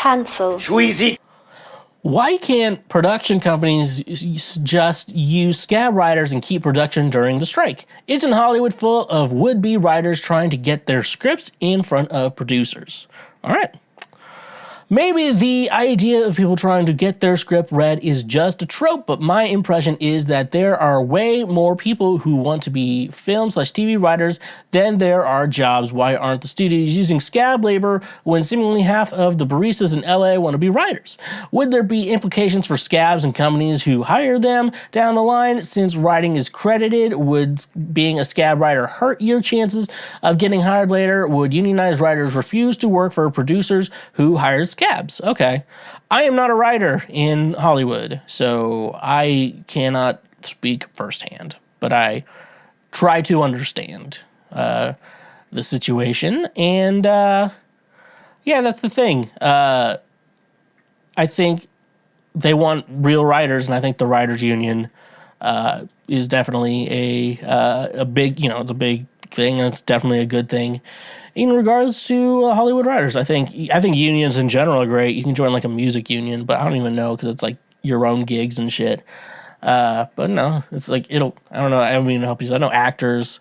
Cancel. Schweezy. Why can't production companies just use scab writers and keep production during the strike? Isn't Hollywood full of would-be writers trying to get their scripts in front of producers? All right. Maybe the idea of people trying to get their script read is just a trope, but my impression is that there are way more people who want to be film/TV writers than there are jobs. Why aren't the studios using scab labor when seemingly half of the baristas in LA want to be writers? Would there be implications for scabs and companies who hire them down the line? Since writing is credited, would being a scab writer hurt your chances of getting hired later? Would unionized writers refuse to work for producers who hire scabs? Okay. I am not a writer in Hollywood, so I cannot speak firsthand, but I try to understand the situation. And yeah, that's the thing. I think they want real writers, and I think the writers union is definitely a big, it's a big thing, and it's definitely a good thing. In regards to Hollywood writers, I think unions in general are great. You can join like a music union, but I don't even know because it's like your own gigs and shit. But no, it's like I don't know. I don't even know people. I know actors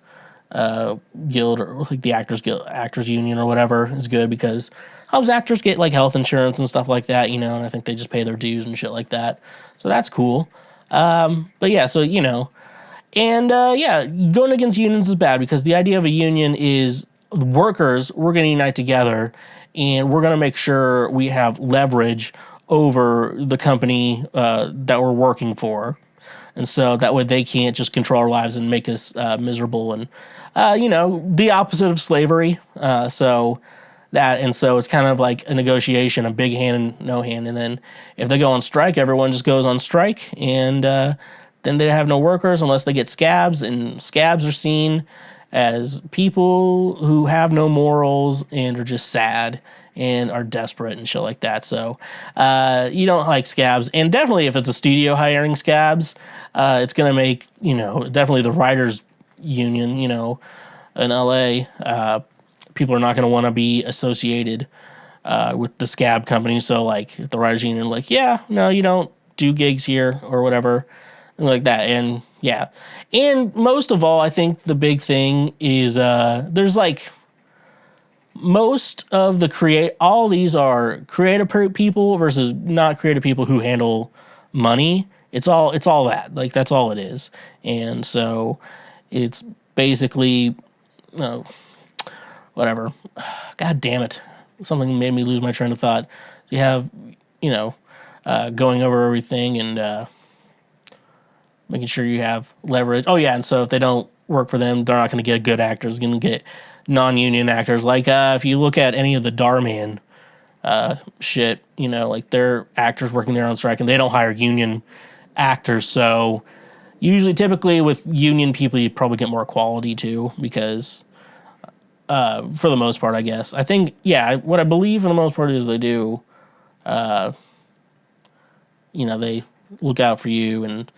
guild or like the actors union or whatever is good because helps actors get like health insurance and stuff like that. And I think they just pay their dues and shit like that. So that's cool. But yeah, so and yeah, going against unions is bad because the idea of a union is workers, we're going to unite together and we're going to make sure we have leverage over the company that we're working for. And so that way they can't just control our lives and make us miserable and, the opposite of slavery. So it's kind of like a negotiation, a big hand and no hand. And then if they go on strike, everyone just goes on strike and then they have no workers unless they get scabs, and scabs are seen as people who have no morals and are just sad and are desperate and shit like that. So you don't like scabs. And definitely if it's a studio hiring scabs, it's going to make, definitely the writers union, in LA, people are not going to want to be associated with the scab company. So like if the writers union, like, yeah, no, you don't do gigs here or whatever like that. And yeah. And most of all, I think the big thing is there's like most of all these are creative people versus not creative people who handle money. It's all that. Like that's all it is. And so it's basically whatever. God damn it. Something made me lose my train of thought. You have, going over everything and making sure you have leverage. Oh, yeah, and so if they don't work for them, they're not going to get good actors. They're going to get non-union actors. Like, if you look at any of the Darman shit, like they're actors working there on strike, and they don't hire union actors. So usually, typically, with union people, you probably get more quality, too, because for the most part, I guess. I think, yeah, what I believe for the most part is they do, they look out for you and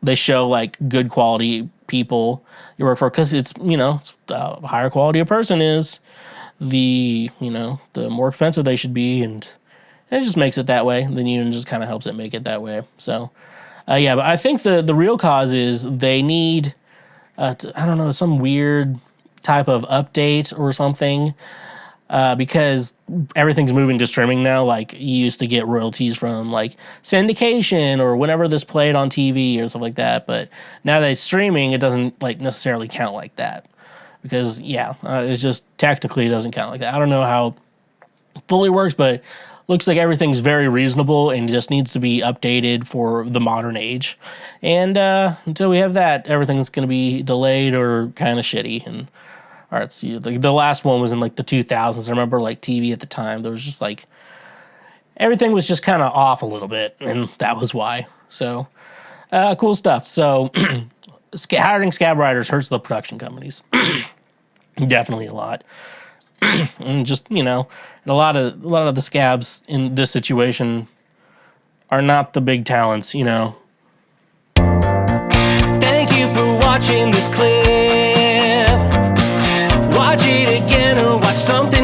they show like good quality people you work for because it's the higher quality a person is, the more expensive they should be, and it just makes it that way. The union just kind of helps it make it that way. So yeah, but I think the real cause is they need some weird type of update or something. Because everything's moving to streaming now. Like you used to get royalties from like syndication or whenever this played on TV or stuff like that. But now that it's streaming, it doesn't like necessarily count like that because it's just technically it doesn't count like that. I don't know how it fully works, but looks like everything's very reasonable and just needs to be updated for the modern age. And until we have that, everything's going to be delayed or kind of shitty. And all right, so the last one was in like the 2000s. I remember like TV at the time. There was just like everything was just kind of off a little bit, and that was why. So cool stuff. So hiring scab writers hurts the production companies, definitely a lot. And just a lot of the scabs in this situation are not the big talents. Thank you for watching this clip. Watch it again or watch something